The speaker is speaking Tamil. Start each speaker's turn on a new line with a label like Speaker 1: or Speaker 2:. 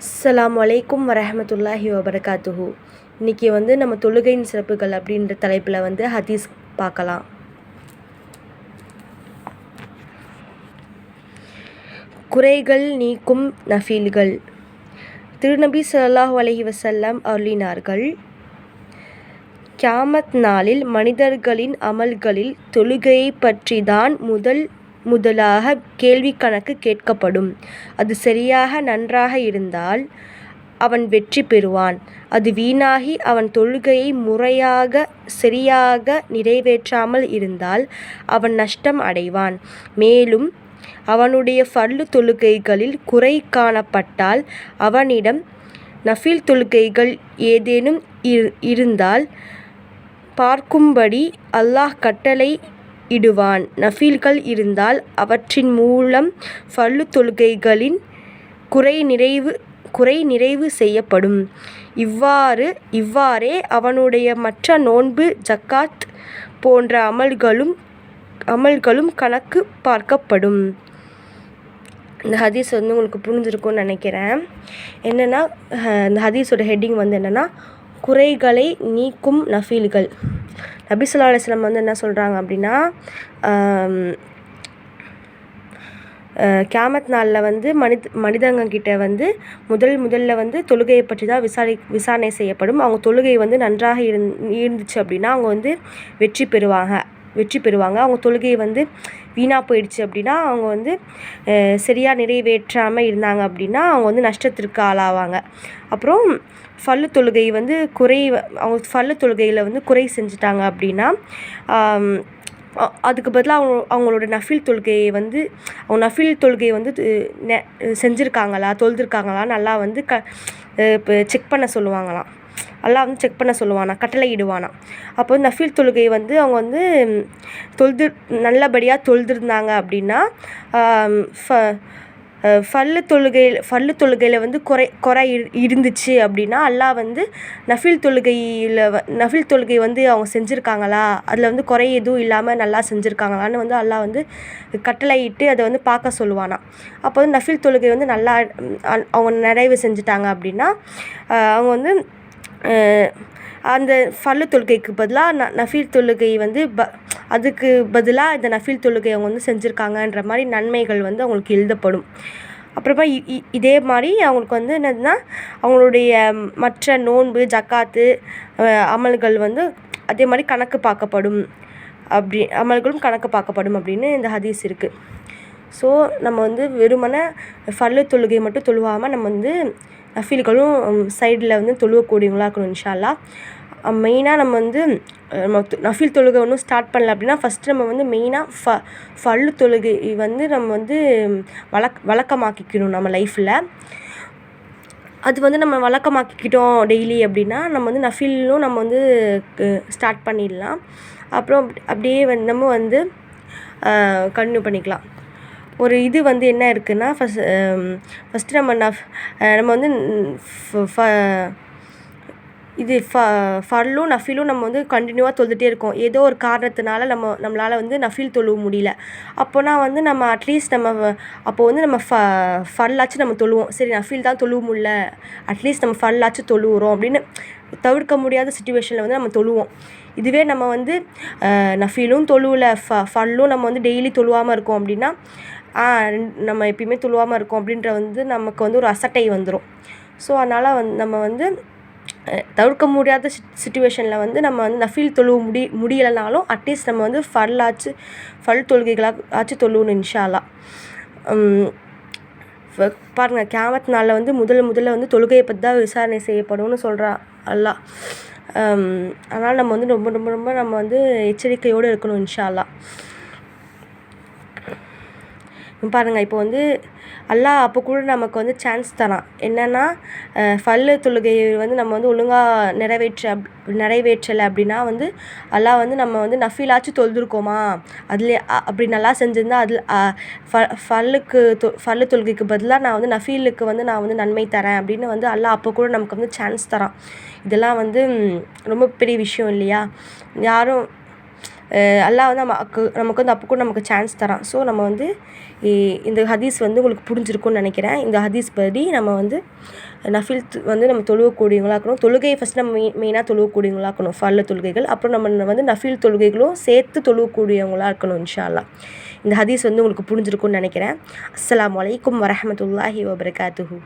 Speaker 1: அஸ்ஸலாமு அலைக்கும் வரஹமத்துல்லாஹி வபரகாத்துஹு. இன்றைக்கி நம்ம தொழுகையின் சிறப்புகள் அப்படின்ற தலைப்பில் ஹதீஸ் பார்க்கலாம். குறைகள் நீக்கும் நஃபீல்கள். திருநபி ஸல்லல்லாஹு அலைஹி வஸல்லம் அருளினார்கள், கியாமத் நாளில் மனிதர்களின் அமல்களில் தொழுகையை பற்றி தான் முதலாக கேள்வி கணக்கு கேட்கப்படும். அது சரியாக நன்றாக இருந்தால் அவன் வெற்றி பெறுவான். அது வீணாகி அவன் தொழுகையை முறையாக சரியாக நிறைவேற்றாமல் இருந்தால் அவன் நஷ்டம் அடைவான். மேலும் அவனுடைய ஃபர்லு தொழுகைகளில் குறை காணப்பட்டால் அவனிடம் நஃபில் தொழுகைகள் ஏதேனும் இருந்தால் பார்க்கும்படி அல்லாஹ் கட்டளை இடுவான். நஃபீல்கள் இருந்தால் அவற்றின் மூலம் ஃபர்லு தொழுகைகளின் குறை நிறைவு செய்யப்படும். இவ்வாறே அவனுடைய மற்ற நோன்பு, ஜக்காத் போன்ற அமல்களும் கணக்கு பார்க்கப்படும். இந்த ஹதீஸ் உங்களுக்கு புரிஞ்சிருக்கும்னு நினைக்கிறேன். என்னென்னா, இந்த ஹதீஸோட ஹெட்டிங் என்னென்னா, குறைகளை நீக்கும் நஃபீல்கள். நபி ஸல்லல்லாஹு அலைஹி வஸல்லம் என்ன சொல்கிறாங்க அப்படின்னா, கியாமத் நாளில் மனிதங்கக்கிட்ட முதல்ல தொழுகையை பற்றி தான் விசாரணை செய்யப்படும். அவங்க தொழுகை நன்றாக இருந்துச்சு அப்படின்னா அவங்க வெற்றி பெறுவாங்க. அவங்க தொழுகை வீணாக போயிடுச்சு அப்படின்னா அவங்க சரியாக நிறைவேற்றாமல் இருந்தாங்க அப்படின்னா அவங்க நஷ்டத்திற்கு ஆளாவாங்க. அப்புறம் ஃபர்லு தொழுகை அவங்க ஃபர்லு தொழுகையில் குறை செஞ்சுட்டாங்க அப்படின்னா அதுக்கு பதிலாக அவங்களோட நஃபில் தொழுகையை அவங்க நஃபில் தொழுகையை செஞ்சுருக்காங்களா, தொழுதுருக்காங்களா நல்லா இப்போ செக் பண்ண சொல்லுவாங்களாம். அல்லாஹ் செக் பண்ண சொல்லுவானா, கட்டளை இடுவானா. அப்போ நஃபில் தொழுகை அவங்க நல்லபடியாக தொழுதுருந்தாங்க அப்படின்னா ஃபர்லு தொழுகையில் குறை இருந்துச்சு அப்படின்னா அல்லாஹ் நஃபில் தொழுகை அவங்க செஞ்சுருக்காங்களா, அதில் குறை எதுவும் இல்லாமல் நல்லா செஞ்சுருக்காங்களான்னு அல்லாஹ் கட்டளையிட்டு அதை பார்க்க சொல்லுவானா. அப்போ நஃபில் தொழுகை நல்லா அவங்க நிறைவு செஞ்சுட்டாங்க அப்படின்னா அவங்க அந்த ஃபர்லு தொழுகைக்கு பதிலாக நஃபில் தொழுகை அதுக்கு பதிலாக இந்த நஃபில் தொழுகை அவங்க செஞ்சுருக்காங்கன்ற மாதிரி நன்மைகள் அவங்களுக்கு எழுதப்படும். அப்புறமா இதே மாதிரி அவங்களுக்கு என்னதுன்னா அவங்களுடைய மற்ற நோன்பு, ஜக்காத்து அமல்கள் அதே மாதிரி கணக்கு பார்க்கப்படும். அமல்களும் கணக்கு பார்க்கப்படும் அப்படின்னு இந்த ஹதீஸ் இருக்குது. ஸோ நம்ம வெறுமனே ஃபர்லு தொழுகை மட்டும் தொழுவாமல் நம்ம நஃபில்களும் சைடில் தொழுவக்கூடியவங்களா இருக்கணும் இன்ஷா அல்லாஹ். மெயினாக நம்ம நஃபில் தொழுகை ஒன்றும் ஸ்டார்ட் பண்ணல அப்படின்னா ஃபஸ்ட்டு நம்ம மெயினாக ஃபர்லு தொழுகை நம்ம வழக்கமாக்கிக்கணும் நம்ம லைஃப்பில். அது நம்ம வழக்கமாக்கிக்கிட்டோம் டெய்லி அப்படின்னா நம்ம நஃபிலும் நம்ம ஸ்டார்ட் பண்ணிடலாம். அப்புறம் அப்படியே நம்ம கன்டினியூ பண்ணிக்கலாம். ஒரு இது என்ன இருக்குன்னா, ஃபஸ்ட்டு நம்ம இது ஃபர்லும் நஃபிலும் நம்ம கண்டினியூவாக தொழுதுகிட்டே இருக்கோம். ஏதோ ஒரு காரணத்தினால நம்மளால் நஃபில் தொழுவ முடியல. அப்போனா நம்ம அட்லீஸ்ட் நம்ம ஃபர்லாச்சும் நம்ம தொழுவோம். சரி, நஃபில் தான் தொழுவ முடியல, அட்லீஸ்ட் நம்ம ஃபர்லாச்சும் தொழுவுறோம் அப்படின்னு தவிர்க்க முடியாத சுச்சுவேஷனில் நம்ம தொழுவோம். இதுவே நம்ம நஃபிலும் தொழுவல, ஃபர்லும் நம்ம டெய்லி தொழுவாமல் இருக்கோம் அப்படின்னா நம்ம எப்பயுமே தொழுவாமல் இருக்கோம் அப்படின்ற நமக்கு ஒரு அசட்டை வந்துடும். ஸோ அதனால் நம்ம தவிர்க்க முடியாத சுச்சுவேஷனில் நம்ம நஃபில் தொழுவ முடியலைனாலும் அட்லீஸ்ட் நம்ம ஃபர்ல் தொழுகைகளாச்சும் தொழுவணும் இன்ஷா அல்லாஹ். பாருங்கள், கியாமத் நாளில் முதல்ல தொழுகையை பற்றி தான் விசாரணை செய்யப்படும்னு சொல்கிறான் அல்லாஹ். அதனால் நம்ம ரொம்ப ரொம்ப ரொம்ப நம்ம எச்சரிக்கையோடு இருக்கணும் இன்ஷா அல்லாஹ். பாருங்கள், இப்போ அல்லாஹ் அப்போ கூட நமக்கு சான்ஸ் தரான். என்னென்னா, ஃபர்லு தொழுகையை நம்ம ஒழுங்காக நிறைவேற்றலை அப்படின்னா அல்லாஹ் நம்ம நஃபிலாச்சும் தொழுதுருக்கோமா, அதில் அப்படி நல்லா செஞ்சுருந்தா அதில் ஃபர்லு தொழுகைக்கு பதிலாக நான் நஃபீலுக்கு நான் நன்மை தரேன் அப்படின்னு அல்லாஹ் அப்போ கூட நமக்கு சான்ஸ் தரான். இதெல்லாம் ரொம்ப பெரிய விஷயம் இல்லையா? யாரும் அல்லாஹ் வந்து நமக்கு வந்து அப்போ கூட நமக்கு சான்ஸ் தரான். ஸோ நம்ம வந்து இந்த ஹதீஸ் வந்து உங்களுக்கு புரிஞ்சிருக்கும்னு நினைக்கிறேன். இந்த ஹதீஸ் படி நம்ம வந்து நஃபில் வந்து நம்ம தொழுவக்கூடியவங்களா இருக்கணும். தொழுகையை ஃபஸ்ட் நம்ம மெயினாக தொழுவக்கூடியவங்களா இருக்கணும், ஃபர்ல தொழுகைகள். அப்புறம் நம்ம வந்து நஃபில் தொழுகைகளும் சேர்த்து தொழுவக்கூடியவங்களா இருக்கணும் இன்ஷா அல்லாஹ். இந்த ஹதீஸ் வந்து உங்களுக்கு புரிஞ்சிருக்கும்னு நினைக்கிறேன். அஸ்ஸலாமு அலைக்கும் வரஹ்மத்துல்லாஹி வபரகாத்துஹு.